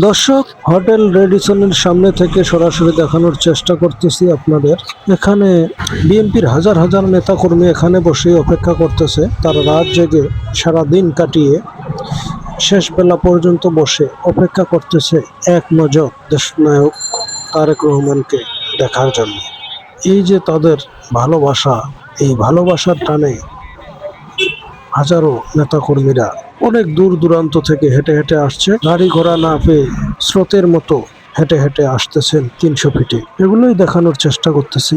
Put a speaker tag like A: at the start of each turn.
A: দর্শক, হোটেল রেডিসনের সামনে থেকে সরাসরি দেখানোর চেষ্টা করতেছি আপনাদের। এখানে বিএনপির হাজার হাজার নেতাকর্মী এখানে বসে অপেক্ষা করতেছে। তারা রাত জেগে সারাদিন কাটিয়ে শেষ বেলা পর্যন্ত বসে অপেক্ষা করতেছে এক নজর দেশনায়ক তারেক রহমানকে দেখার জন্য। এই যে তাদের ভালোবাসা, এই ভালোবাসার টানে হাজারো নেতাকর্মীরা অনেক দূর দূরান্ত থেকে হেঁটে হেঁটে আসছে। গাড়ি ঘোড়া না পেয়ে স্রোতের মতো হেঁটে হেঁটে আসতেছেন 300 ফিটে। এগুলোই দেখানোর চেষ্টা করতেছি।